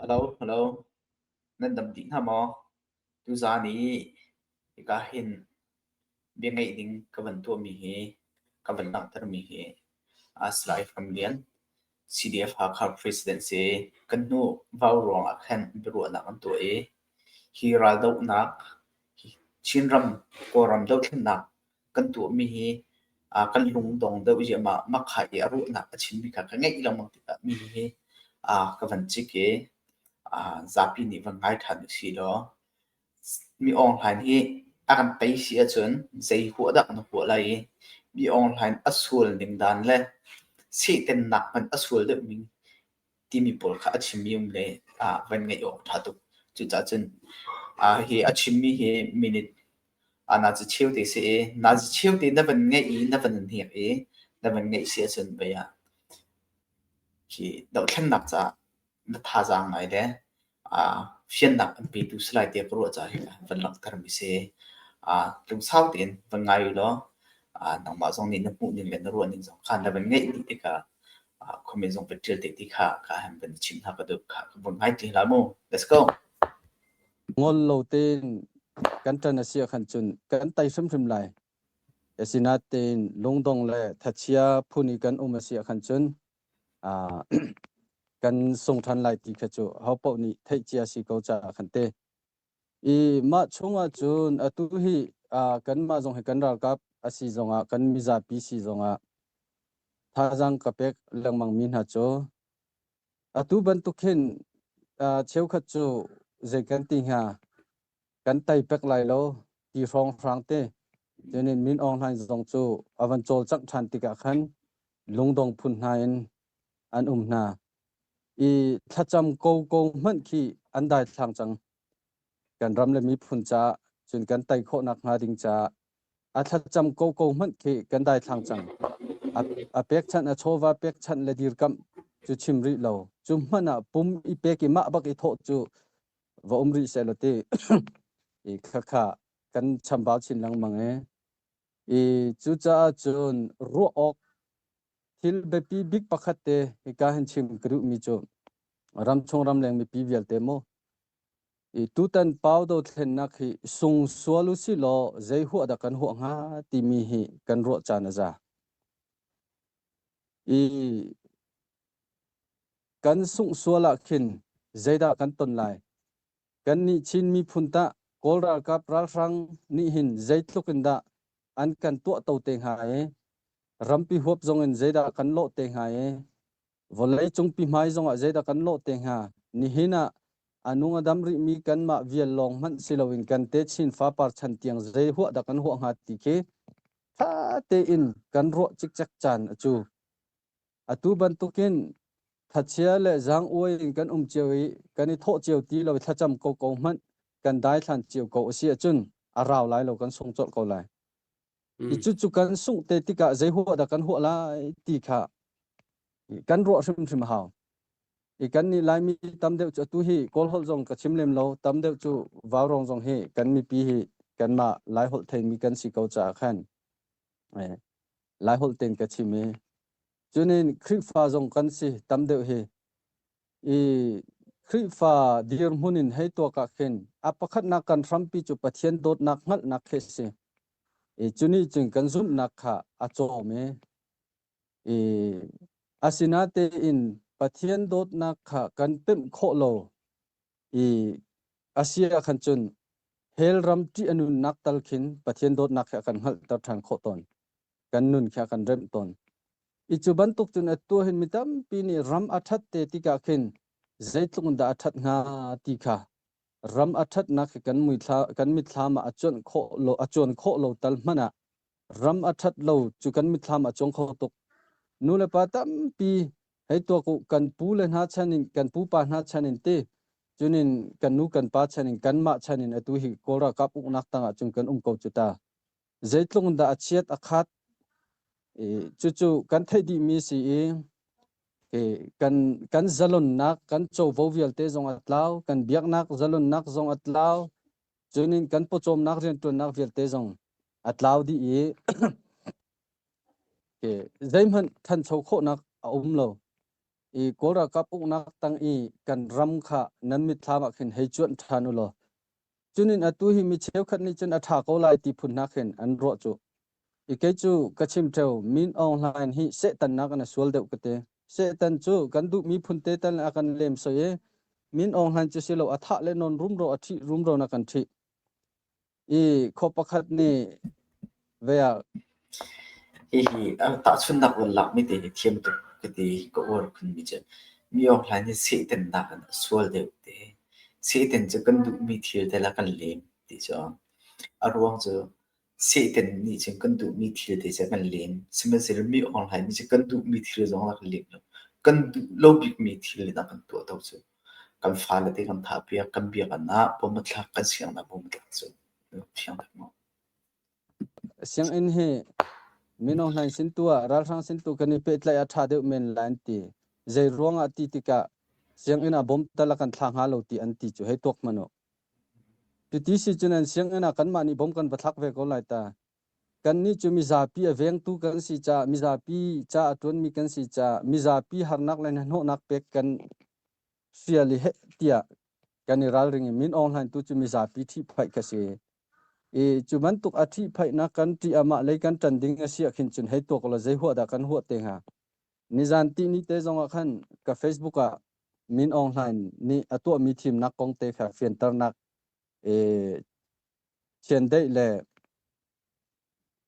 hello นั่นดำดิ่งหามอตุซานี้ก็เห็นเบียงไงดิ่งกับวันตัวมีเฮกับวันนักตรมีเฮสไลฟ์คำเลียน CDF หาคา presidency กันนูวาวรองอักขันบรัวนักอันตัวฮีรัลดอกนักชินรำกอรำดอกนักกันตัวมีเฮกันลุงดงดอกจะมาขายรุนักชินมีกันไงอีหลังมังติดมีเฮกับวันจิเกzapi ni vangai than si lo mi online hi akan pai si a chun zei hu da an hu lai mi online asul ning dan le si ten nak man asul de mi ti mi pol kha achimium le van ngai ok thatu chu cha chun hi achimi hi minute na chi cheu te se na chi cheu te na van ngai na van ni na van ngai si a chun ba ya ki do khan nak cha na tha jang ngai de phiên nặng bị tu slide tiệp rồi cha hi vẫn lặng thar mi se tung sau tiền vẫn ngay đó nang ma jong ni na pu ni len ro ni jong khan da ban ngai ti ka comment jong petrol ti kha ka ham ban chin ha ka do kha bon ngai ti la mo let's go ngol lo ten kan tan asia khan chun kan tai sum lai esina ten longdong le thachia phuni kan asia khan chunกันส่งทันหลายตีขจูเฮาปอนี่ไทเจียสิเกาจาคันเตอีมาชงจุนอตุหิกันมาจงให้กันรากับอสิจงกันมิซาปีสิจงทาจังกะเป็กลังมังมินหาโจอตุบันตุเข็นเชวขจูเจกันติหากันไตเป็กไลโลตีฟองฟรังเตเจนินมินออนไลน์จงจูอวันโจจักทันติกะคันลงดงพุนหายอันนาอีถ้าจำโกมันขี้อันใดทางจังกันรำเลยมีพุนจ้าจนกันไตโคนักหาดิงจ้าถ้าจำโกมันขี้กันได้ทางจังเปียกชันโชวาเปียกชันเลยดีกำจุชิมริเราจุมันปุ่มอีเปียกิมาบักอีโทจุว่าริเซลตีอีข้ากันชำบาชินลังมังอีจุจ้าจนรัวออกทิลเบปีบิ๊กปักขัดเตอีกาเห็นชิมกรุมีโจรำชงรำแรงมีปีเวียลเตโมอีตุตันเป้าโดเทนนักฮีส่งสวลุสิโลใจหัวดักกันหัวงาตีมีฮีกันรัวจานะจ๊ะอีกันส่งสวละขินใจดักกันต้นไลกันนี่ชินมีพุนตะกอลรากับรักรังนี่หินใจทุกันดะอันกันตัวเต่าเตงหายรำปีหัวจงเงินใจดักกันโลเตงหายวันไหลจงปีไม้จงใจดักกันโลเตงหานี่หินะอนุงดัมริมีกันมาเวียลลองมันสิลวินกันเตชินฟ้าปาร์ชันเตียงใจหัวดักกันหัวหาติเคถ้าเตอินกันรัวจิกจักจันจูตุบันตุกินทัดเชียและจางอวยกันเจียวกันนี่โทเจียวตีเราถ้าจำโกมันกันได้ทันเจียวโกเสียจุนราวไหลเรากันส่งจดเกาไหลอีจุกันส่งเตติกะใจหัวดักกันหัวไหลตีค่ะกันรัวชิมหาวอีกันนี่ลายมีตำเดียวจะตุฮีกอลฮอลจงกับชิมเลมเราตำเดียวจูวาวรองจงเฮกันมีปีฮีกันมาหลายฮอลเทนมีกันสิเกาจ่าขันหลายฮอลเทนกับชิมจุนินคริฟ้าจงกันสิตำเดียวเฮอีคริฟ้าเดียร์มุนินให้ตัวกักเข็นปะคัดนักกันรัมปีจูปะเทียนโดดนักงัดนักเคสจุนี่จึงกันซุนนักค่ะโจเมอาสินาเตอินปะเทียนโดดนักค่ะกันเต็มโคโลอาเซียขันจุนเฮลรัมที่อนุนักตัลขินปะเทียนโดดนักค่ะกันหัลตัดทางโคตนกันนุนค่ะกันเริ่มต้นจุบันตุกจุนตัวเห็นมิตามปีนี้รัมอัฐเตติกาขินใจตุงดาอัฐงาติค่ะรัมอัฐนักกันมิทามาจนโคโลจนโคโลตัลมันะรัมอัฐโลจุกันมิทามาจงโคตุกนูเลปาตัมปีให้ตัวกูกันปูเลนหาชันินกันปูปาหาชันินเตจุนินกันนูกันปาชันินกันมาชันินตุหิโกรากับอุนักตังจุงกันกจุตาใจตุงดาเชียดอคัดจู่กันไทยดีมีสิกันซาลอนนักกันโจววิลเตจงอัตลาวกันเบียกนักซาลอนนักจงอัตลาวจุนินกันปจมนักเรียนตัวนักวิลเตจงอัตลาวดีใจมันทันโชโคนักอุ้มโล กอลกับอุกนักตังกันรำค่ะนั้นมิทามักเห็นให้จวนทานุโลจุนินอตุหิมิเชวขัดนี้จนอัฐากอลายติพุนนักเห็นอันรอจูเคจูกะชิมเทวมินออนไลน์ฮิเสตันนักนะสวลเดวกเตเสตันจูกันดุมีพุนเตตันอากันเลมโซเยมินออนไลน์จะสิโลอัฐะเลนอนรุมโรอธิรุมโรนักันทิขอประคัดนี่เวียตาชุนนักวันหลักไม่ได้เทียมตุกติก็อร์คุณมิจมีออนไลน์นี่เสตันนักนะสวลเดวเตเสตันจะกันดุมีทีเตละกันเลมติจออารวงจะเสตันนี่จะกันดุมีทีเตจะกันเลมสมัยสิมีออนไลน์นี่จะกันดุมีทีจะกันเลมกันดุโลบิกมีทีนักกันตัวเท่าจูกันฟ้าละที่กันทับเปียกันเบียกันนะผมมันทักกันเสียงนะผมมันทักจูเสียงแบบมั้งเสียงอินเฮมินออนไลน์สินตัวรัลซังสินตัวกันนี่เป็ดไลอัฐาเดวเมนไลน์ตีใจร้องอติติกะเสียงอินอาบอมตะละกันทางหาโลตีอันติจูให้ตกมันโนจุดที่จุนันเสียงอินอากันมานี่บอมกันบัทักเวกอไลตากันนี่จูมิซาปีเวงตูกันสิจามิซาปีจาตวนมีกันสิจามิซาปีหานักไลน์โนนักเป็กกันเสียลิเฮตียกันนี่รัลริงมินออนไลน์ตูจูมิซาปีที่ไผกะเสจุบันตุกอาทิไผนักกันที่อามาเลยกันจันดิงเสียขินจุนให้ตัวก็ละใจหัวดากันหัวเตงหานิจันตินี่เตจงคันกับ Facebook อ่ะมินออนไลน์นี่ตัวมีทีมนักกองเตค่ะเฟียนตร์นักเชียนได้แล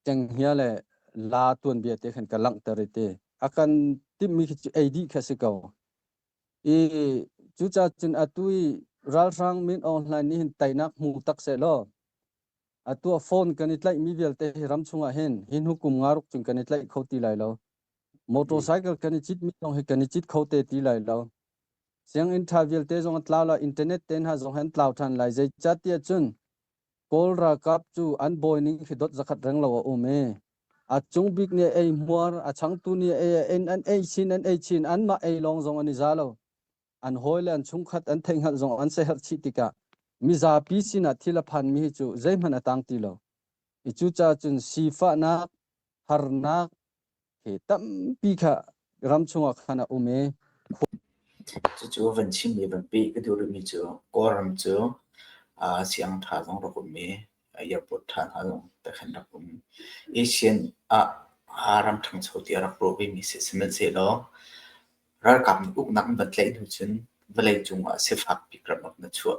จังเฮียแลลาตวนเบียเตขันกำลังตระเตอากันที่มีไอดีค่ะสิเกาจุจาจุนอตุยรัลซังมินออนไลน์นี่ไตนักหูตักเสลอตัวโฟนกันนิดไลมีเวลเตรำชงอาเห็นหินหุกุมงารุกจุนกันนิดไลเขาตีไลแล้วมอเตอร์ไซค์กันนิจิตมิต้องให้กันนิจิตเขาเตตีไลแล้วเสียงอินทาเวลเตจงตลาวละอินเทอร์เน็ตเต็นหาจงเห็นตลาวทันไลใจจัดเตียจุนกอลรากับจูอันบอยนิ่งฟิดดจักรแรงเราโอเมจงบิกเนี่ยมัวชังตูเนี่ยอันชินอันมาลองจงอันนี้ซาโลอันหอยเลอันชุงขัดอันเทงหัดจงอันเสหชิติกะมิซาปีสินะที่ละพันมีจูใจมันตังตีโลจูจ่าจุนสีฟ้านักฮาร์นักตั้มปีค่ะรำชงขณะอุเมจู่วันชิมมีวันปีก็ดูมีจู่กอรำจู่เสียงท่าของเราอุเมยาปวดท่าของแต่ขันเราอุเมเอเชียนหารำทั้งชาวที่รักโปรวิมีเสสมันเสลอรักกับอุกนักบัดเลยดูจนเวลาจุงเสฟหักปีกระมักนัดชัว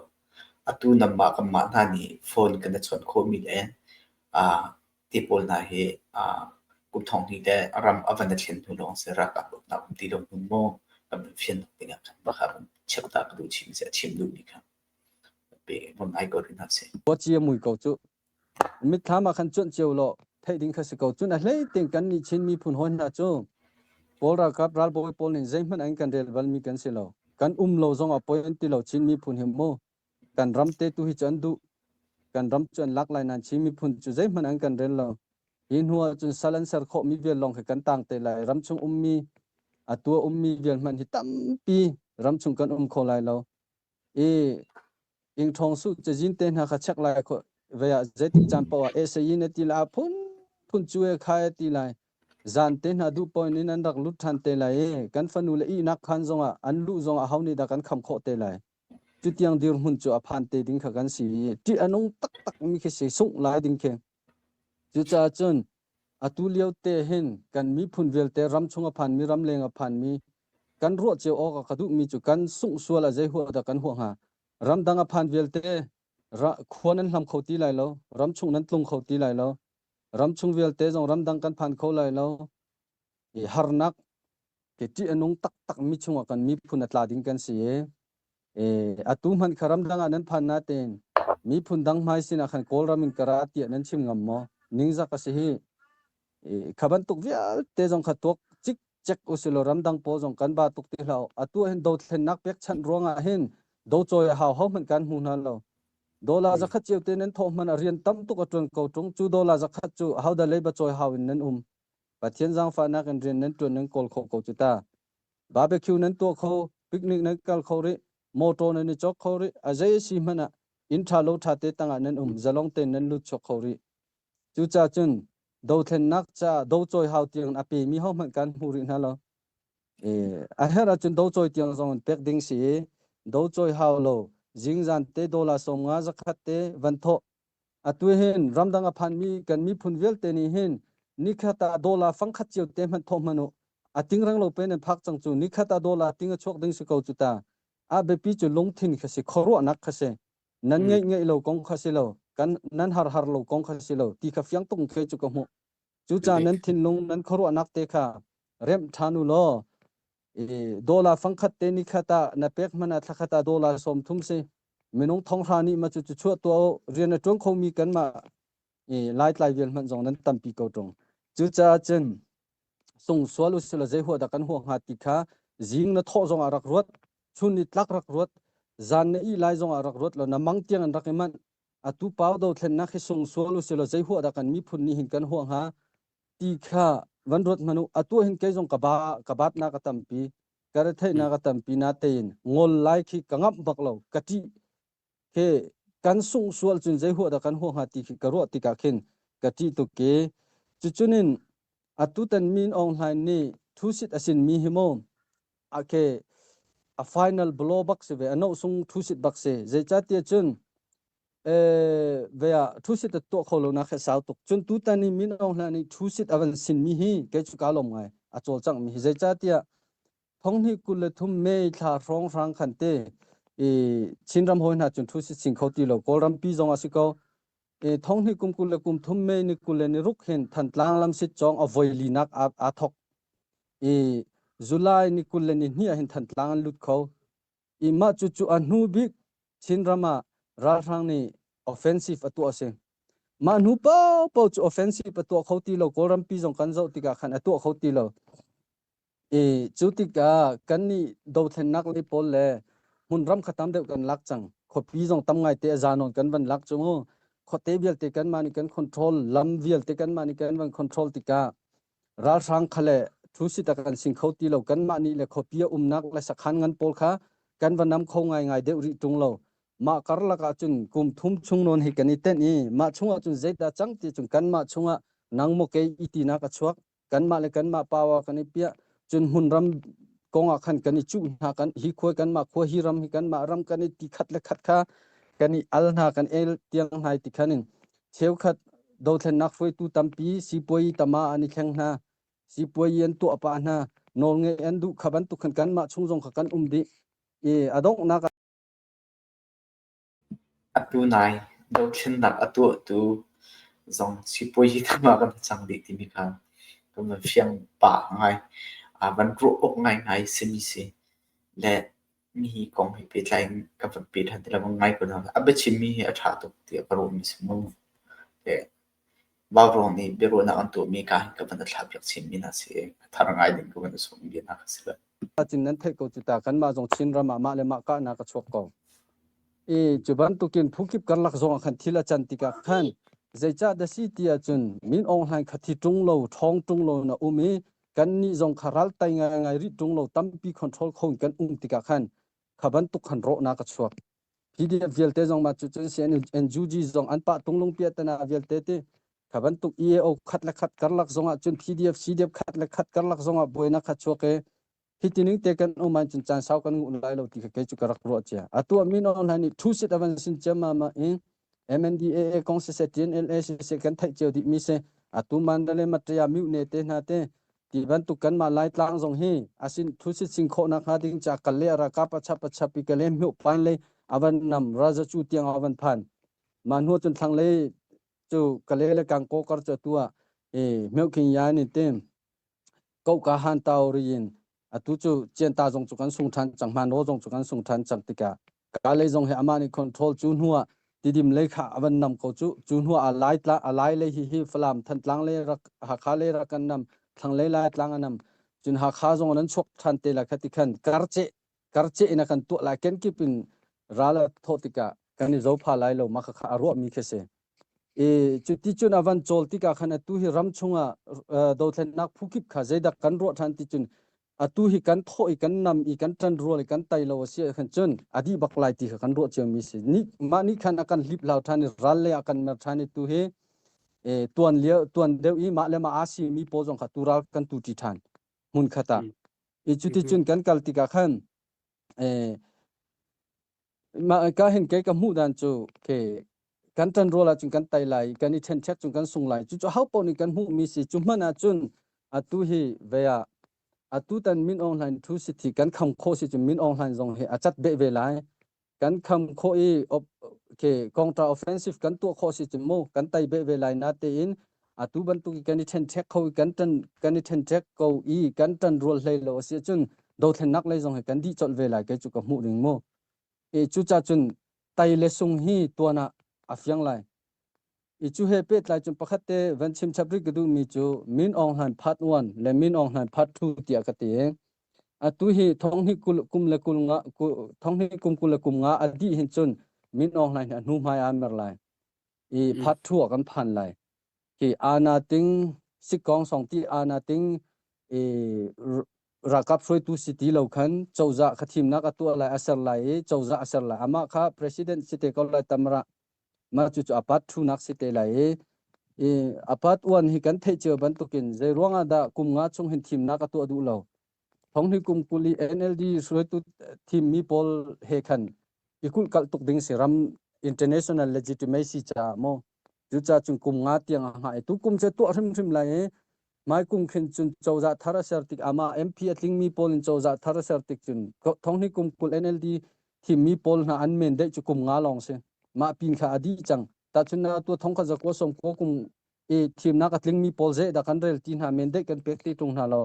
ตูนำมากับมาท่านี่โฟนกันชนโคมิเลที่ปอลนาเฮกุมทองนี่ได้รำอวันนัดเห็นทุลองเสรักกับนักที่ลงมุมโมกับเฟียนเป็นอย่างกันบ้างครับเช็คตากดูชิมเสียชิมดูนี่ครับเป็นคนไอโกรินัสเซว่าเจียมุยเกาจุมิถามาขันจุนเจียวโลเทดิ้งข้าศึกเกาจุนอะไรเต็งกันนี่ชินมีผุนหัวหน้าจูปอลรักกับรัลบอยปอลนี่ใจมันอันกันเดลบัลมีกันเสียโลกันโลจงอปอยน์ติโลชินมีผุนหิมโมกันรำเตตุหิจันดุกันรำจนลักไลนันชิมีพุนจุใจมันอันกันเรนเรายินหัวจนซาลันเซอร์โคมีเวลลองให้กันต่างเตไลรำชงมีตัวมีเวลมันหิตั้มปีรำชงกันโคไลเราอิงทองสุจะยินเตนหาชักไลโคเวียเจติจันปวะเสยินติลาพุนจุเอคายติไลจานเตนหาดูปอยนินันดักลุทันเตไลกันฟันูเลอีนักขันจงอันลุจงเฮานี่ดักกันคำโคเตไลจุดยังเดียวหุ่นจูอภันเตดิ้งขักันสีที่อันงตักมีแค่เสียส่งหลายดิ้งแค่จุดจ้าจนตุเลียวเตเห็นกันมีพุนเวลเตรำชงอภันมีรำเลงอภันมีกันรัวเจียวออกกระดูมีจุกันส่งสัวละใจหัวตะกันหัวหารำดังอภันเวลเตควรนั้นลำเขาตีไหลแล้วรำชงนั้นลงเขาตีไหลแล้วรำชงเวลเตจงรำดังกันพันเขาไหลแล้วฮาร์นักเกจิอันงตักมีชงกันมีพุนตลาดิ้งกันสีตุมันคารมดังอันนั้นพันนาเตนมีพุนดังไม้สินะขันโกลรามินกระตีอันนั้นชิมงำมอนิ่งจักสิขบันตุกวิลเตจงขัดตุกจิกเจ็กอุสิโลรัมดังโปจงกันบาตุกติเหล่าตุเห็นโดดเห็นนักเปียกชันร้องเห็นโดจอยหาวเหมือนกันหูนั่นเหล่าโดลาจะขัดเจียวเตนั้นทอมันเรียนตั้มตุกจนเก่าจงจูโดลาจะขัดจูหาวเดลัยบะจอยหาวินนั้นปัจเจียนจังฟ้านักเรียนนั้นตัวนั้นโกลเขาจุตาบาร์บีคิวนั้นตัวเขาปิกนิกนั้นกัลเขาริโมโตนั้นจอกเขาริอาใจสิมันอินทราโลทัดเตตังนั้นจะลองเตนั้นลุชกเขาริจูจ่าจุนโดเทนนักจ่าโดจอยหาวเตียงอปีมีห้องเหมือนกันหูรินั่นเหรอ a hera chun do choi tiang zong pek ding si do choi haw lo jingjan te dola som nga zakhat te van tho atu hen ramdang a phan mi kan mi phun vel te ni hen nikhata dola fangkhat chiu te man tho manu ating rang lo pe nen phak chang chu nikhata dola ting chok ding si ko chu ta a be pi chu long thin khase khoro anak khase nan ngai ngai lo kong khase lo kan nan har lo kong khase lo ti kha fyang tung khe chu ko mu chu cha nan thin long nan khoro anak te kha rem thanu lo dola fangkhat te nikhata na pek mana thakata dola som thum se minung thong rani ma chu chu to rian atong khomi kan ma light lai vel man jong nan tampi ko tong chu cha chen sung swalu sila je ho da kan ho ha ti kha jing na tho jong arak rot chun ni tlak rak rot zan na i lai jong arak rot lo na mang tiang an rakiman atu paw do thlen na khi sung swalu sila je ho da kan mi phun ni hin kan ho ha ti kha van rot manu atu hin ke jong ka bat na ka tampi kar thai na ka tampi na tein ngol lai khi kangap baklo kati ke kan sung swal chun je ho da kan ho ha ti ka ro ti ka khin kati to ke chuchunin atu tan min online ni thusit asin mi himo ake a final blow box ve ano sung thusit box je cha ti chun ve thusit to kholo na kha sau tuk chun tu tani min online ni thusit avan sin mi hi ke chu ka lom ngai a chol chang mi je cha ti thong hi kul thum me tha rong rang khan te chinram hoi na chun thusit sing khoti lo kolram pi jong asiko thong hi kum kul kum thum me ni kul ni ruk hen than tlang lam sit chong avoi linak a thok July ni kul ni hnia hin than tlang lut kho ma chu chu anu bik chinrama ra rang ni offensive atu ase ma nu po chu offensive atu khoti lo kolram pi jong kan zo tika khan atu khoti lo chu tika kan ni do thlen nak li pol le hun ram khatam de kan lak chang kho pi jong tam ngai te zanon kan ban lak chung khote bial te kan mani kan control lam vial te kan mani kan van control tika ra sang khale thusi ta kan sing khoti lo kan mani le khopia umnak la sakhan ngan pol kha kan vanam kho ngai ngai de ri tung lo ma karla ka chun kum thum chung non hi kani ten ni ma chunga chun zeita chang ti chung kan ma chunga nangmo ke itina ka chuak kan ma le kan ma pawa kani pia chun hun ram konga khan kani chu na kan hi khoi kan ma kho hi ram hi kan ma ram kani ti khat le khat kha kani alna kan el tiang hai ti khanin cheu khat do thlen nak foi tu tampi sipoi tama ani khengna sipoi en tu apa na nol nge en du khaban tu khan kan ma chungjong kha kan umdi adong na ka atu nai do thlen nak atu tu zong sipoi tama kan chang di ti mi kha kan fiang pa ngai van ro ok ngai semi se le mi kong hi pe tlai ka van pe than tela ngai ko na abe chimi hi atha to ti paro mi smu e ba ro ni be ro na an to mi ka ka van thla pyak chin mi na se thar ngai din ko na so mi na ka se chin nan thai ko chuta kan ma jong chin rama ma le ma ka na ka chok ko chuban tu kin phukip kan lak zong khan thila chan tika khan zecha da si tia chun min ong han khathi tung lo thong tung lo na umi kan ni zong kharal tai ngai ri tung lo tampi control khong kan tika khan khaban tu khan ro na ka chuak pdf velte jong ma chu chen sen njuji jong an pa tunglung pia tana velte te khaban tu eo khat la khat karlak zong a chun pdf cdf khat la khat karlak zong a boina khat choke hitining te kan man chun chan saw kan ulai lo ti ke chu karak ro cha atu min online thu sit avan sin chama ma mndaa constitution ls se kan thai cheu di mi se atu mandale matya mi ne te na te ti ban tu kan ma lai tlang jong hi asin thu sit sing kho na kha ding cha kal le ra ka pa cha pi kale mi pan le avan nam raja chu tiang avan phan man ho chun thang le chu kale le kang ko kar cha tua meu kin ya ni tem ko ka han taw rin atu chu chen ta jong chu kan sung than chang man ro jong chu kan sung than chang tika ka le jong he amani control chun huwa tidim le kha avan nam ko chu chun huwa alai le hi flam than tlang le rak ha kha le ra kan nam thang le la tlang anam chun ha kha jong nan chok than te la khati khan karche ina kan tu la ken kipin rala thotika kan zo pha lai lo ma kha aro mi khese chu ti chun avan chol tika khan tu hi ram chunga do thlen nak phukip kha zeida kan ro than ti chun atu hi kan thoi kan nam I kan tran ro le kan tai lo se khan chun adi baklai ti kan ro che mi se ni ma ni khan akan lip lau thani ral le akan na thani tu he tuan deu I ma le ma asi mi po jong kha tural kan tu ti than mun khata อีจุติจุนกันกัลติกาคันมาก็เห็นเกกับหมู่ดันจูเคกันตันโรลาจุนกันไตไลกันนี่เทนเช็คจุนกันส่งไลจุเฮาปอนี่กันหมู่มีสิจุมันอาจุนอตุฮีเวียอตุตันมินออนไลน์ทูสิติกันคำโคสิจุมินออนไลน์ซงเฮอาจัดเบเวไลกันคำโคอีเคคอนทราออฟเฟนซีฟกันตัวโคสิจุโมกันไตเบเวไลนาเตอินอตุบันตุกันนี่เทนเช็คเขากันนี่เทนเช็คเขาอีกันตันโรลเลยโลสิจุนโดเทนนักเลยซงเฮกันดีจดเวไลกันจุกับหมู่ริงโมจุจาจุนไตเลซุงฮีตัวน่ะอาฟยังไลจุเฮเป็ดไลจุนปะคัตเตวันชิมชับริกดูมีจูมินออนไลน์พาร์ท1และมินออนไลน์พาร์ท2ติยากะเตตุฮีท้องฮีกุมเลกุลงะท้องฮีกุลกุมงะอดีหินจุนมินออนไลน์อนุมายามรไลพาร์ท2กันพันไลที่อานาติงสิกอง2ที่อานาติงรักกับช่วยตุสิติเหล่าคันเจ้าจะขทิมนักตัวอะไรอาศัยไหลเจ้าจะอาศัยไหลอามาค่ะ President สิเตก็เลยตำระมาจุดอพาร์ตทูนักสิเตไหลอพาร์ตวันฮิกันเทเจอบันตุกินใจร่วงอาดากุมงาชงเห็นทีมนักตัวดูเหล่าท้องที่กุมกุลี NLD ช่วยตุทีมมีบอลเฮคันอีกุลกัลตุกดิ่งสิรัม International Legitimacy จ้าโมจุดจ้าจุงกุมงาเตียงหายตุกุมเจตัวริมไหลmai kum khin chun chawza thara sartik ama MP atling mi pol in chawza thara sartik chun thongni kum kul NLD thim mi pol na anmen de chu kum nga long se ma pin kha adi chang ta chun na tu thong kha jakwa som ko kum thim na katling mi pol je da kan rel tin ha men de kan pekti tung na lo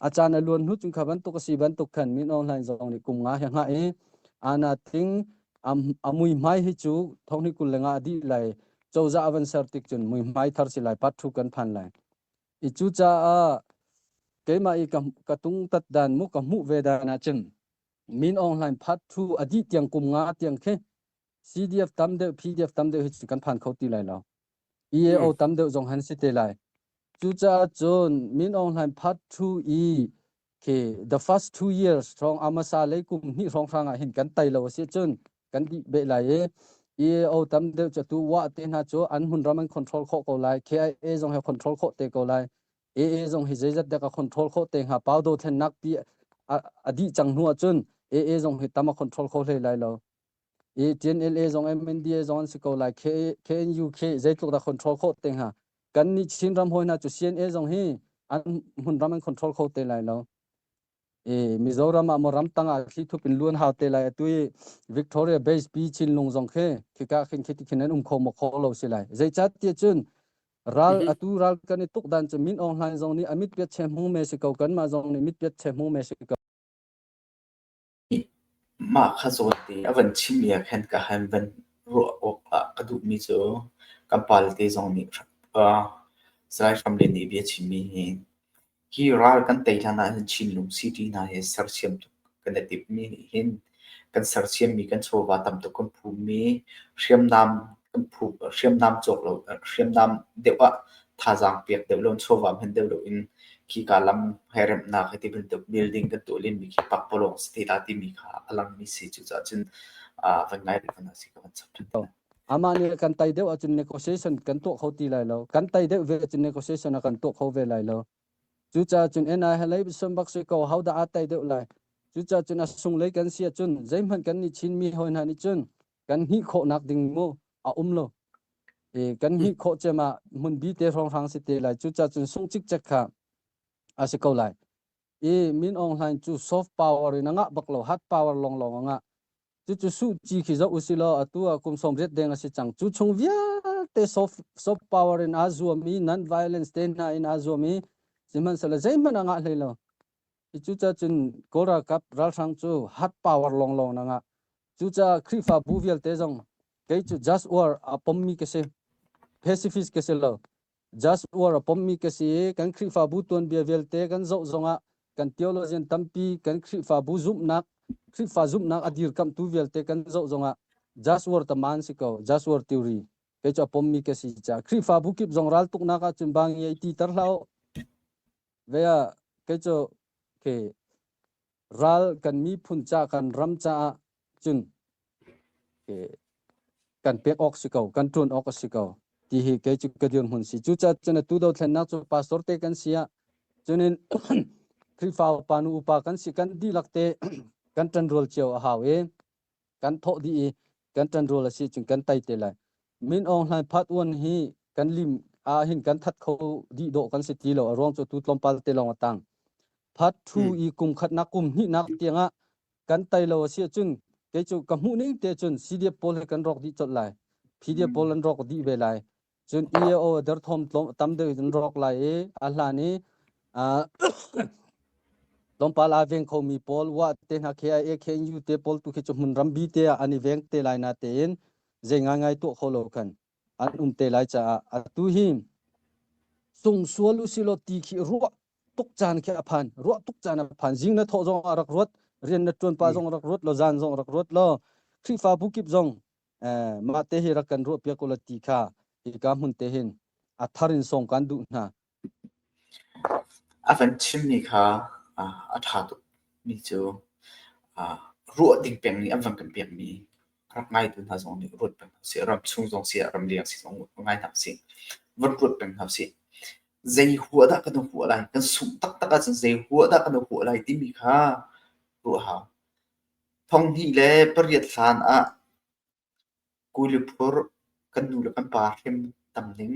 achana luan hu chung khaban to ka si ban to khan min online zong ni kum nga ha ana thing amui mai hi chu thongni kul lenga adi lai chawza avan sartik chun mui mai thar si lai pat thu kan phan lai ichu cha keima I katung tat dan mu ka mu vedana chen min online phat thu adi tiang kum nga tiang khe CDF tamde PDF tamde hi kan phan khoti lai lo EAO tamde jong han si te lai chu cha chon min online phat thu ke the first 2 years strong amasa leikum ni rong ranga hin kan tai lo si chun kan di be lai EAO tamde cha tu wa te na cho an hun raman control kho ko lai KIA jong ha control kho te ko lai AA jong hi jejat de ka control kho te ha pau do then nak pi adi chang nu chun AA jong hi tama control kho le lai lo TNLA jong MNDA jong si ko lai KNU K jaitlok da control kho te ha kan ni chin ram hoina chu CNA jong hi an hun raman control kho te lai lo Mizoram amoram tanga khi thu pin luan ha te lai tu Victoria base bi chin long jong khe khika khin khiti khinan kho mo kho lo si lai jai chat ti chun ral atu ral kan tuk dan che min online jong ni amit pet chem hu me se ko kan ma jong ni mit pet chem hu me se ko ma kha zo te avan chimia khan ka han van ro ok ka du mi zo kampal te jong ni sai family ni bi chimi hi ral kan te lana chin lung city na he sarchiam kan tip mi hin kan sarchiam mi kan chowa tam to kon phu mi hriam nam chok lo hriam nam dewa thajang pek develop chowa men develop in ki kalam herem na khati bin to building kan to lin mi ki pak polong sti ta ti mi kha alang mi si chu cha chin van ngai ri kan si kan chap amani kan tai deu achun negotiation kan to khoti lai lo kan tai deu ve achun negotiation kan to kho ve lai lo chu cha chun NI halai som bak se ko how da atai deu lai chu cha chun asung lei kan sia chun jaimhan kan ni chin mi hoin ha ni chun kan hi kho nak ding mo a lo kan hi kho chema mun bi te rong rang si te lai chu cha chun sung chik chak kha ase ko lai min online chu soft power ina nga baklo hard power long nga chu su chi khi za usilo atua kum somret deng ase chang chu chung via te soft power in azumi non violence te na in azumi siman sala jaiman nga lelo chu cha chun kora kap ral sang chu hard power long nga chu cha khrifa buvial te jong ke chu just war apommi ke se pacifist ke se lo just war apommi ke se kan khrifa bu ton biavel te kan zo zonga kan theologian tampi kan khrifa bu zum nak adir kam tu vel te kan zo zonga just war ta man siko just war theory ke cha apommi ke si cha khrifa bu kip zong ral tuk na ka chumbang ye ti tar lao vea ke cho ke ral kan mi phun cha kan ram cha chun ke kan pek oxiko kan tun oxiko ti hi ke chu ka dion hun si chu cha chana tu do thlen na chu pastor te kan sia chunin คริฟาวปานูอุปากันสิกันดีลักเต กันตันรอลเจียวหาวเอกันโทดีกันตันรอลสิจึงกันไตเตไลมินอองไลพัดวันฮีกันลิมหินกันทัดเขาดีโดกันสิตีโลรองจตุตลมปาลเตลองตังพัดทูอีกุมขัดนักกุมนี่นักเตียงกันไตโลเสียจึงเกจูกับมุนี่เตจุนซีเดียโพลกันรอกดีจดไลพีเดียโพลันรอกดีเวไลจุนเอโอเดอร์ทอมตัมเดนรอกไลอัลลานีลมปาลาเวงเขามีโพลว่าเตนักเฮียเอเคยูเตโพลตุเขจุมุนรัมบีเตอันนี้เวงเตไลนาเตนเจงง่ายตัวเขาโลกันอันเตไลจะตุหิมส่งสวลุสิโลตีขีรัวตุกจานแค่พันรัวตุกจานพันจิงนะทอจงรักรถเรียนนัดจวนปาจงรักรถโลจานจงรักรถโลคริฟาบุกิบจงมาเตหิรักกันรัวเปียกุลตีค่าอีกามุนเตหินอัทารินส่งกันดูนะอาฟันชิมนี่ค่ะอัฐาตุมีจูรัวดิ่งเปียงนี้อันฟังกันเปียงนี้รักง่ายตัวท่าสองนี่รถเป็นเสียรำชุ่งสองเสียรำเลียงสิสองง่ายทับสิวันรถเป็นทับสิใจหัวได้กันหัวอะไรกันสุ่มตักกันใจหัวได้กันหัวอะไรที่มีค่ารัวหาท่องที่เล่ปริยัติสารกูลิพอร์กันดูแลกันปาเข็มตำหนิง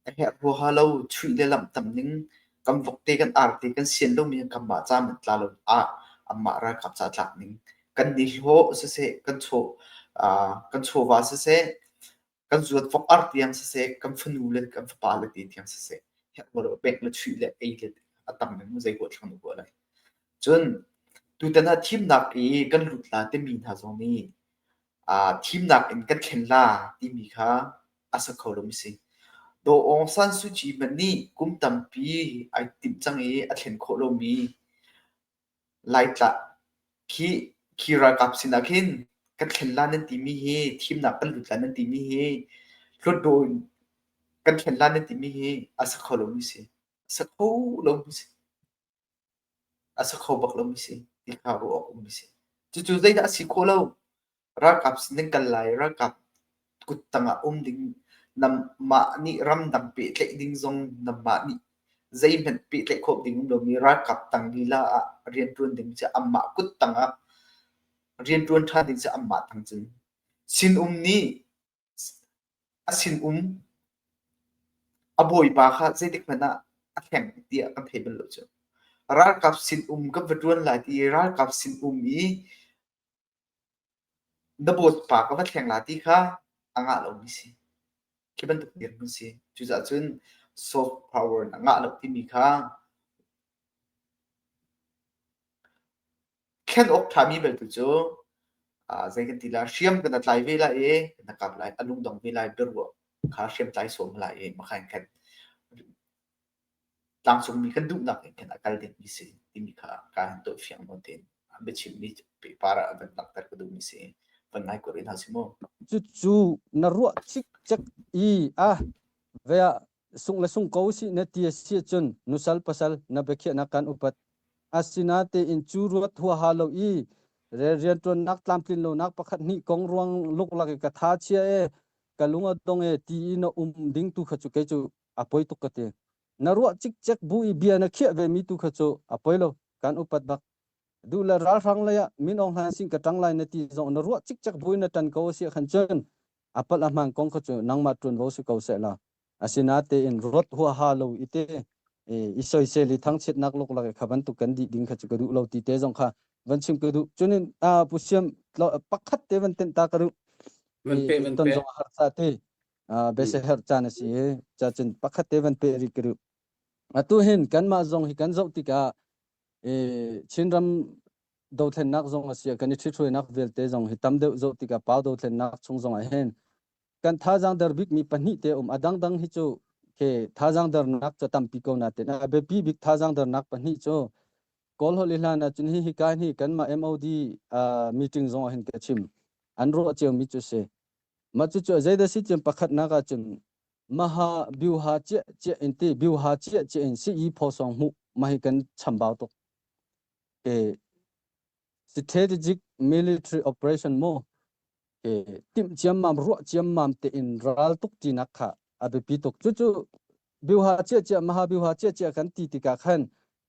ไอ้เหตุรัวหาเราช่วยเล่ลำตำหนิงกำวกเตกันอาร์ตีกันเสียนเรามีกำบาจ้ามันตลาดอัมมาราขับจัดหลักนิงกันดิโฮเสกันโชกันโชวาเสกันจวดฟอกอาร์ตียังเสกันฟนูเลกันฟปาเลตียังเสเหตุว่าเราเบกเลช่วยเล่ไอ้เด็ดอัตมันมันใจหัวช่างหัวอะไรจนดูแต่ละทีมนักกันหลุดลาเต็มมีท่าตรงนี้ทีมนักกันเข็นลาที่มีค่าอาศัยเขาลงมิสิโดองซันสุจีมันนี่กุมตัมปีไอติมจังอัดเข็นโคโลมีไล่ละคีรากับสินักินกันเข็นลานั่นที่มีทีมนักกันหลุดลานั่นที่มีรถโดนกันเข็นลานั่นที่มีอาศัยเขาลงมิสิอาศัยเขาลงมิสิอาศัยเขาบักลงมิสิที่เขารู้ออกมิสิจู่ๆได้อาศัยเขาเรารักกับสินกันไล่รักกับกุตังดิ่งนำมานี่รำดังเปิดเล็กดิ่งทรงนำมานี่ใจมันเปิดเล็กขบดิ่งเรามีรักกับตังลีลาเรียนรวนดิ่งจะอัมมากุตังเรียนรวนท่าดิ่งจะอัมมาทั้งจึงสินนี่สินบ่อยปาค่ะใจเด็กมันแข่งเดียกันเทเบิลเลยจ้ะรักกับสินกับวัดรวนหลายที่รักกับสินนี้ดับเบิลปากกับวัดแข่งหลายที่ค่ะอ่างเราไม่สิคิดเป็นตัวเดียวมันสิจุดจุด soft power อ่างเราที่มีค่ะแค่ออกทามีเบลตัวจ้ะใจกันทีละเชื่อมกันไล่เวลานะครับไล่อารมณ์ดองเวลาเดือดขาเชื่อมไล่ส่งไล่มาแข่งกันต่างส่งมีกันดุนักกันอาการเด็กมีสิที่มีค่ะการตัวเฟียงโนเทนอันเป็นชิ้นนี้ไปปาระเป็นนักแต่ก็ดูมีสิเป็นไงก็เรียนหาสิโมจู่ๆนรัวชิกจักเวียส่งและส่งเขาสินาทีเสียจนนุสัลปัสลนับเขียนักการอุปัตอาศินาเตอินจูรวดหัวฮาโลเรียนตัวนักตามปลินโลนักประคัดนี่กองรวงลุกลักกะทาเชียกะลุงอดงตีนดิ่งตุขจุเกจูอปอยตุกเตนรัวชิกจักบุยเบียนเขียเวมีตุขจุอปอยโลการอุปัตบักดูแลรักเลยมินองหันสิงกะจังไลนาทีจงนรัวชิกจักบุยนตันเขาเสียขันจนอปัลมังกองขจุนังมาตุนเขาสุเขาเสละอาศินาเตอินรถหัวฮาโลอิเตอิสอยเซลิทั้งชิดนักลุกลักขับันตุกันดิ่งขจุกระดูเราตีเตจงค่ะวันชิมกระดูจุนินผู้เชี่ยมเราปักขัดเตวันเต็นตากระดูต้นจงหัดซาเตเบสเฮอร์จานสิจะจินปักขัดเตวันเปริกระดูตุเห็นกันมาจงหิกันเจ้าติกาชินรำดูเทนนักจงอาศัยกันที่ช่วยนักเวลเตจงหิตามเดาเจ้าติกาเป้าดูเทนนักชงจงเห็นกันท่าจังเดอร์บิกมีปัญหาเตอดังดังฮิจูเคท่าจังเดอร์นักจะตามปีกนาเตนะเบบีบิกท่าจังเดอร์นักปัญหาจูกอลฮอลิลานะจุนฮิการฮิกันมา MOD มีติ้งจงเห็นกันชิมอันรู้เจียวมิจูเซมาจูใจเดสิจิมปักขัดนักจุนมหาบิวหาเจอินตีบิวหาเจอินซีอีพอสองมุมาฮิกันชัมบาวตกstrategic military operation mo tim chiamam ro chiamam te in ral tuk ti nakha abe pitok chu biuha che maha biuha che kan ti ka khan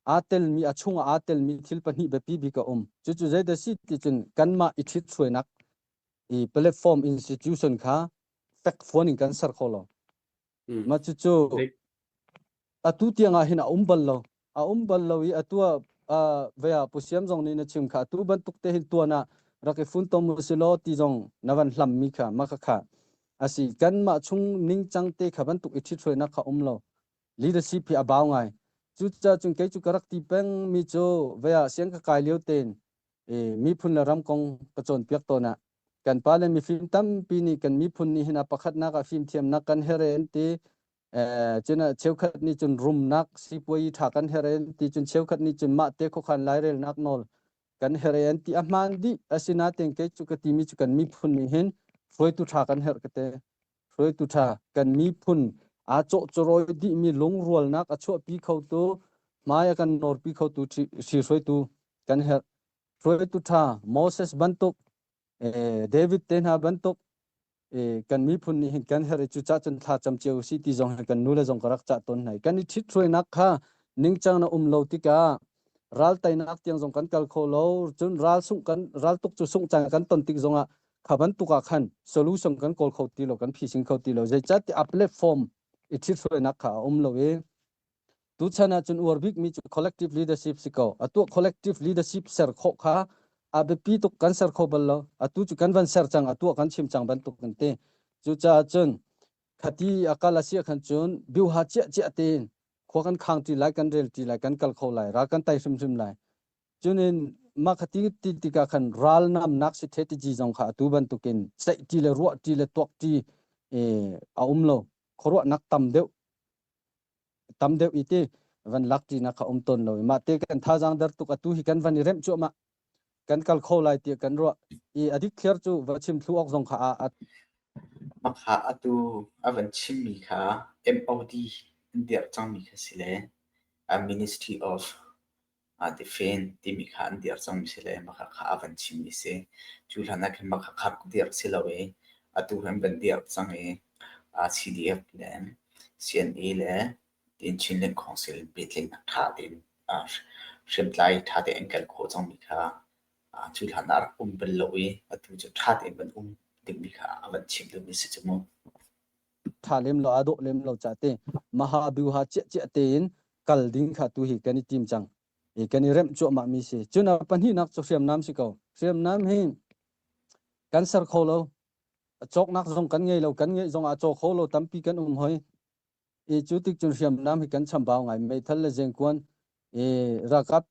atel mi achunga atel mi thil pani be pi bi ka chu zai da si ti chun kanma ithit throinak I platform institution kha fact phone kan sar kholo ma chu atu tianga hin a umbal lo I atua veya pusiam jong ni na chim kha tu ban tuk te hin tuana rake fun tom silo ti jong nawan hlam mi kha ma kha asi kan ma chung ning chang te khaban tuk ithit throinak kha lo leadership hi abaw ngai chu cha chung ke chu karak ti peng mi cho veya siang ka kai leo ten mi phun la ram kong ka chon piak to na kan palen mi film tam pi ni kan mi phun ni hina pakhat na ka film thiam na kan heren ti chena chewkhat ni chun room nak sipoi tha kan heren ti chun chewkhat ni chun ma te kho khan lai rel nak nol kan heren ti aman di asina ten ke chu ka ti mi chu kan mi phun ni hin froi tu tha kan her kate froi tu tha kan mi phun a cho choroi di mi long rual nak a cho pi khau tu maya kan nor pi khau tu si froi tu kan her froi tu tha Moses bantuk David ten ha bantuk kan mi phun ni kan her chu cha chun tha cham cheu si ti jong kan nu le jong karak cha ton nai kan thi throi nak kha ning chang na lo ti ka ral tai nak tiang jong kan kal kho lo chun ral tuk chu sung chang kan ton tik jonga khaban tuka khan solution kan kol khau ti lo kan phishing khau ti lo jai chat a platform it thi throi nak kha lo we tu chana chun orbik mi chu collective leadership siko atu collective leadership ser kho kha abe pi to kan ser kho ballo atu chu kan van ser chang atu kan chim chang ban to kan te chu cha chun khati akala sia khan chun biu ha che ten kho kan khang ti lai kan rel ti lai kan kal kho lai ra kan tai sum lai chunin ma khati ti ka khan ral nam nak si theti ji jong kha tu ban to kin sai ti le ro ti le tok ti a lo khoro nak tam deu ite van lakti na kha ton lo ma te kan tha jang dar tu ka tu hi kan van rem chu ma kan kal kho lai ti kan ro I adik kher chu wa chim thu ok jong kha a ma kha atu avan chim mi kha MOD india chang mi kha sile a Ministry of Defense ti mi kha india chang mi sile ma kha avan chim mi se chu lana ke ma kha khap dir silawe atu hem ban dir chang e CDF le CNA le in Chinlen Council bitling tha din shimlai tha de engel kho chang mi kha chu lana bel lowi atu chu tha de ban ting mi kha avan chim lu mi se chmo tha lem lo ado lem lo cha te maha biu ha che ten kal ding kha tu hi kan tim chang kan rem chu ma mi se chuna panhi nak chu siam nam si ko siam nam hi kan sar kho lo chok nak jong kan ngei lo kan ngei jong a chok kho lo tampi kan hoi chu tik chu siam nam hi kan cham baw ngai mai thal le jeng kwan rakap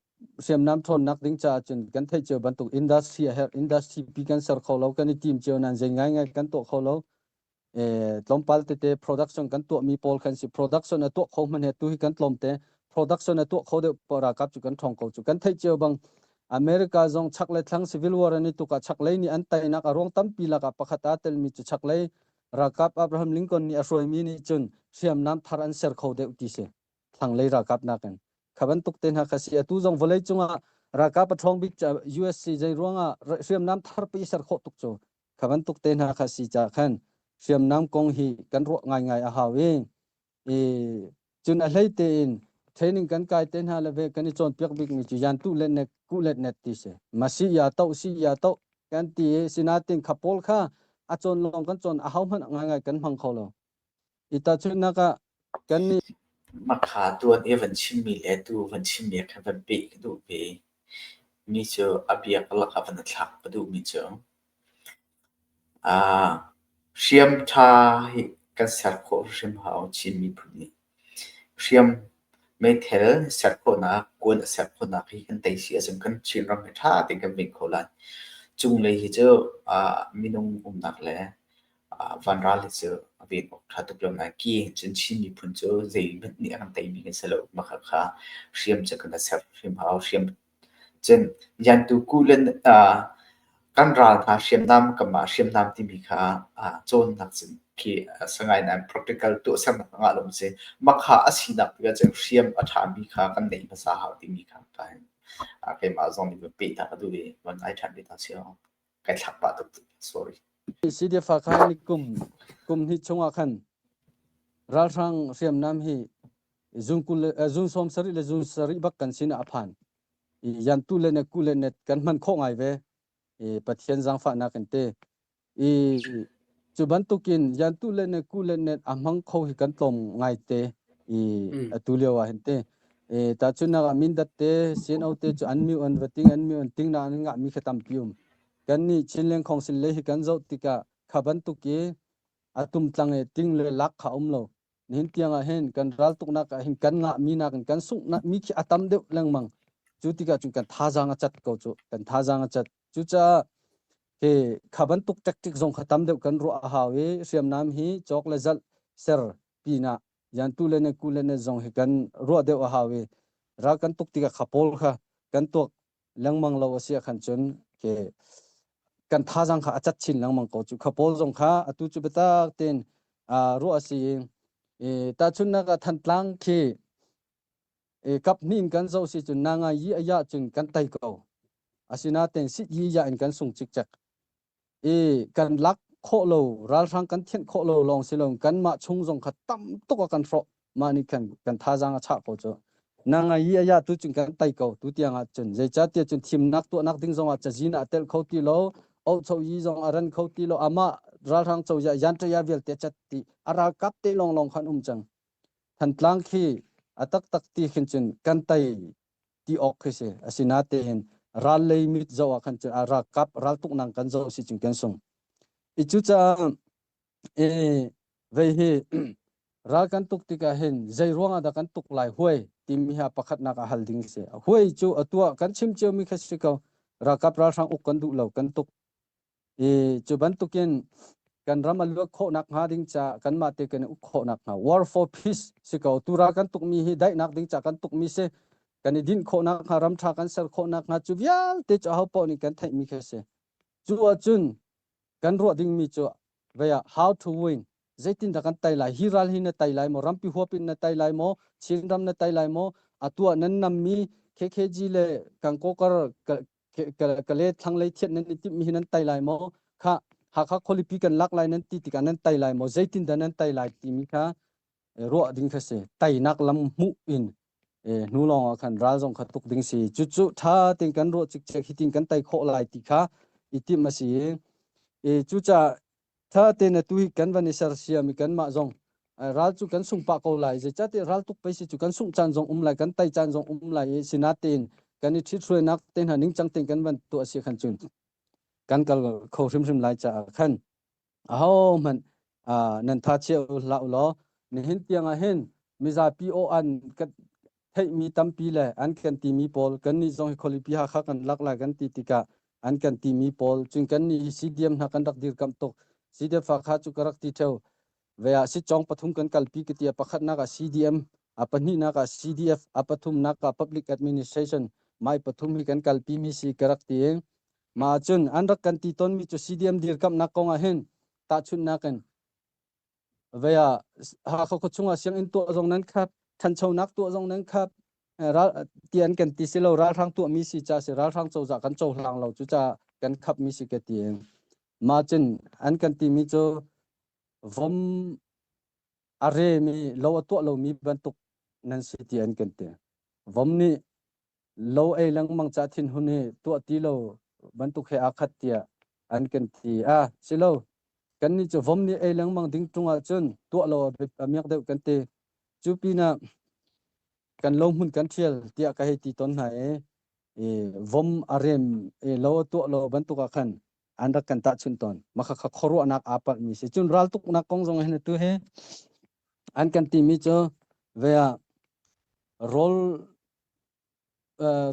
siam nam thon nak ding cha chun kan thai che ban tu industry pi kan sar kho lo kan tim che nan jeng ngai kan to kho lo tlompal te production kan to mi pol kan si production a to kho man he tu hi kan tlom te production a to kho de para kap chu kan thong ko chu kan thai che bang America jong chaklai thlang civil war ani tu ka chaklai ni an tai nak arong tampi la ka pakhata tel mi chu chaklai rakap Abraham Lincoln ni asoi mi ni chun siam nam thar an ser kho de uti se thang lei rakap na kan khaban tuk ten ha khasia tu jong volei chunga rakap thong bi USC jai ronga siam nam thar pi ser kho tuk chu khaban tuk ten ha khasi cha khan siam nam kong hi kan ro ngai a hawe chun a hlei te in training kan kai ten ha leve kan chon piak bik mi chu yan tu le ne ku let net ti se masi ya to kan ti sinatin khapol kha a chon long kan chon a haw man ngai kan phang kho lo ita chuna ka kan ni ma kha tuan evan chim mi le tu van chim mi kha van be du be mi cho abia kala kha van thak padu mi cho siam tha hi kan sar kho sim hau chim mi phuni siam me thel sar kho na kon sar kho na hi kan tai si asum kan chin ram tha te kan vin kholan chung le hi cho minung nak le van ral cho ve tha tu plom na ki chen chim mi phun cho zei ben ni an tai mi kan selo ma kha siam cha kan sar sim hau siam chen yan tu ku len kan ral kha siam nam kama siam nam ti mi kha chon nak chin ki sangai na practical to sam nga lom se makha asina ga che siam atha mi kha kan nei ma sa ha ti mi kha ta ke ma zong ni pe ta du we wan ai than bi ta sia kai thak pa tu sorry CDF kha ni kum ni chunga khan ral rang siam nam hi zun som sari le zun sari bak kan sin aphan yan tu le ne ku le net kan man kho ngai ve pathian jang fa na kan te chuban tukin yan tu le ne ku le net amang kho hi kan tom ngai te atulewa hente ta chuna ga min dat te sin au te chu anmi on ting na nga mi khatam pium kan ni chinleng khong sil le hi kan zo tika khaban tuki atum tlange ting le lak kha umlo nin tianga hen kan ral tukna ka hin kan nga mi na kan suk na mi khi atam de langmang chu tika chu kan thajanga chat ko chu kan thajanga chat chu cha ke khaban tuk tactic zong khatam de kan ro hawe siam nam hi chok le zal ser pina yan tu le ne ku le ne zong hi kan ro de hawe ra kan tuk tika khapol kha kan tok langmang lo asia khan chun ke kan thajang kha achat chin langmang ko chu khapol zong kha atu chu beta ten ro asi ta chunna ka than tlang khi kap nin kan zo si chun nanga yi aya chun kan tai ko asina ten sit yi ya in kan sung chik chak kan lak kho lo ral rang kan thien kho lo long silong kan ma chung zong kha tam to kan fro mani kan thajang cha ko chu nanga yi aya tu chun kan tai ko tu tianga chun je cha te chun thim nak to nak ding zong a chajina tel khoti lo au chau yi zong aran khoti lo ama ral rang chau ya yan tra ya vel te chat ti ara kap te long long khan chang than tlang khi atak tak ti khin chun kan tai ti ok khise asina te hen ral lei mit zo khan chun ara kap ral tuk nang kan zo si chun kan sung ichu cha ve hi ral kan tuk ti ka hen zai ruanga da kan tuk lai huai tim mi ha pakhat na ka halding se huai chu atua kan chim cheu mi khasi ka ra kap ral sang uk kan du lo kan tuk chu ban tukin kan ramal lo kho nak ha ding cha kan ma te kan uk kho nak ha war for peace sika tura kan tuk mi hi dai nak ding cha kan tuk mi se kan din kho nak ha ram tha kan ser kho nak ha chu vial te cha ho po ni kan thai mi khase chu achun kan ro ding mi chu veya how to win zaitin da kan tai lai hiral hi na tai lai mo rampi hopin na tai lai mo chinram na tai lai mo atua nan nam mi kkg le kan ko kar ka le thang lai thiet nan ti mi nan tai lai mo kha ha kha kholipi kan lak lai nan ti ti kan nan tai lai mo zaitin da nan tai lai ti mi kha ro ding khase tai nak lam mu in nu long khan ral jong khatuk ding si chu chu tha ting kan ro chik chek hiting kan tai kho lai ti kha iti ma si chu cha tha te na tu kan van sar sia mi kan ma jong ral chu kan sung pa ko lai je cha te ral tuk pe si chu kan sung chan jong lai kan tai chan jong lai sina ten kan ni thi throi nak ten haning chang ten kan van to asi khan chun kan kal kho rim lai cha khan a ho man nan tha che la lo ni hin tiang a hen mi za pi o an kat thei mi tam pi le an kan ti mi pol kan ni jong kholi pi ha kha kan lak la kan ti tika an kan ti mi pol chung kan ni cdm na kan dak dir kam tok cdf fa kha chu karak ti theu veya si chong pathum kan kalpi ki tia pakhat na ka cdm apani na ka cdf apathum na ka public administration mai pathum hi kan kalpi mi si karak ti ma chun an rak kan ti ton mi chu cdm dir kam na kong a hen ta chun na kan veya ha kho chunga siang in to jong nan khat than chau nak to jong nan khat ra tian kan ti silo ra thang to mi si cha se ra thang chau za kan chau hlang lo chu cha kan khap mi si ke ti ma chen an kan ti mi cho vom are mi lo to lo mi ban tuk nan si ti an kan te vom ni lo ai lang mang cha thin hu ni to ti lo ban tuk he akhat tia an kan ti silo kan ni cho vom ni ai lang mang ding tunga chun to lo miak deu kan te chu pi na kan long hun kan thial tia ka he ti ton na vom arem lo to lo ban tuk a khan anda kan ta chun ton makha kha khoro anak apal mi se chun ral tuk na kong jong he tu he an kan ti mi cho veya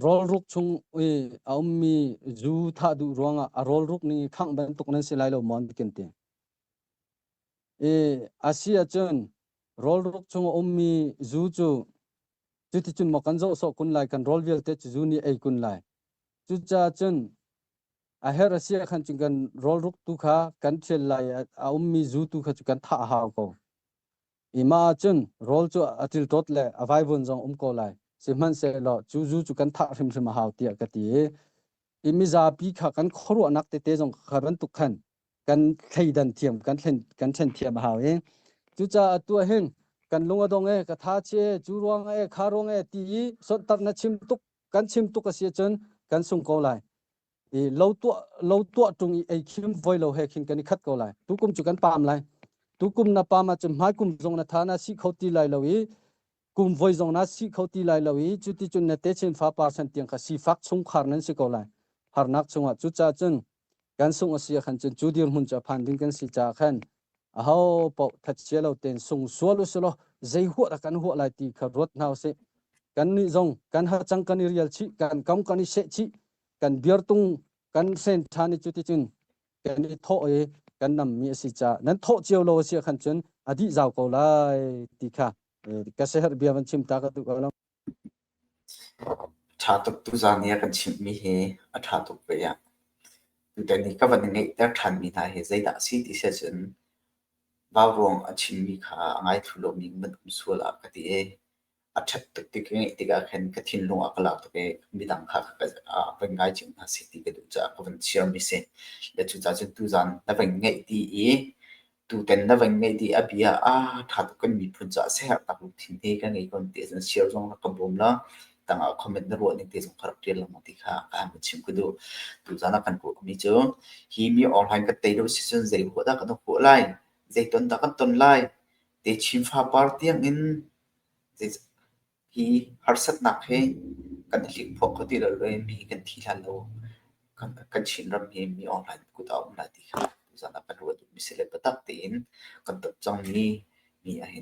rol ruk chung mi zu tha du ronga rol ruk ni khang ban tuk nan silai lo mon ken te asia chun rol ruk chung mi zu chu ti chun mo kan zo so kun lai kan rol vel te chu ni ei kun lai chu cha chun a her asia khan chung kan rol ruk tu kha kan thel lai mi zu tu kha chu kan tha ha ko ima chun rol chu atil tot le avai bun jong ko lai siman se lo chu zu chu kan tha rim ha tia ka ti imiza pi kha kan khoro anak te jong khaban tu khan kan theidan thiam kan chen thiam ha chu cha tu hen กันลุงอดงกะทาเชจูรวงคารวงตีสดตัดนะชิมตุกกันชิมตุกเสียจนกันสุงโกไลเราตัวตรงไอ้คิมไว้เราให้คิงกันคัดโกไลตุกุมจุกันปามไลตุกุมนะปามาจนหมายกุมจงนะทานะสิเขาตีไลเราอีกุมไว้จงนะสิเขาตีไลเราอีจุติจุนนะเตชินฟ้าปาสันเตียงกะสิฟักสงขารนั้นสิโกไลหารนักจงจุจ้าจนกันสุงเสียขันจนจูดีมุนจะพันดินกันสิจาขันเฮาปอทัดเชเราเต็นสุงสัวลุสโลใจหัวกันหัวไลตีขรถนาวเสกันนี่จงกันหาจังกันเรียลชิกันกำกันนี่เสชิกันเบียร์ตุงกันเส้นทางนี้จุดที่จุนกันนี่โทกันนำมีสิจานั้นโทเจียวโลเสียขันจนอดีเจ้าก็ไลตีค่ะกษตรเบียมันชิมตากตุกแล้วชาตุกตุจานี่กันชิมมีเฮอชาตุกไปอ่ะแต่นี่ก็วันนี้แต่ทันมีนาเฮใจดาสิที่เสจนบาวรวงอชิมมีค่ะง่ายทุลมิงมันสวลากติเออัดชัดตุกติกงี้ติกาเห็นกระทินลงอักลากตุกเอมีดังค่ะก็เป็นง่ายจริงนะสิที่ก็ดูจากก็เป็นเชื่อมิเซและจุดจากตุจานนั่นเป็นง่ายดีเอตูเต็นนั่นเป็นง่ายดีอภิยาถ้าตุกันมีพุ่งจากเสียตักลุกทิ้งเทกันไงคนเดียวเชื่อจงนักบุญละต่างคอมเมนต์นรวดนี่เดี๋ยวส่งคาร์บเรียลมาติค่ะการมันชิมก็ดูตุจานักกันกูมีเจอฮีมีออนไลน์ก็เตะดูซีซันใจหัวตากันต้องหัวไล่ใจต้นตากันต้นไล่เตะชิมฟ้าปาร์ตี้ยังอินฮีฮาร์สัตนักเฮกันที่พวกเขาที่เราเลยมีกันที่ฮัลโหลกันชินรำมีออนไลน์กูตามนาติค่ะตุจานักกันรู้ดูมีเสเลปตักตีนกันตัดจังมีอะไร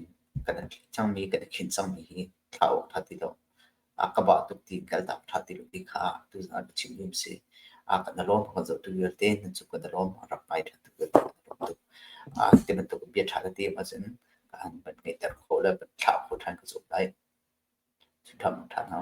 กันจังมีกันขินจังมีเท่าทัดที่เราakabat ti kalta thati lu dikha tu zan chimim se akan alom ko zo tu yerte nan chu ko dalom rapai that tu tin tu bi tha ti ma zen kan ban ngai tar ko la ba tha ko than ko zo lai chu tham tha na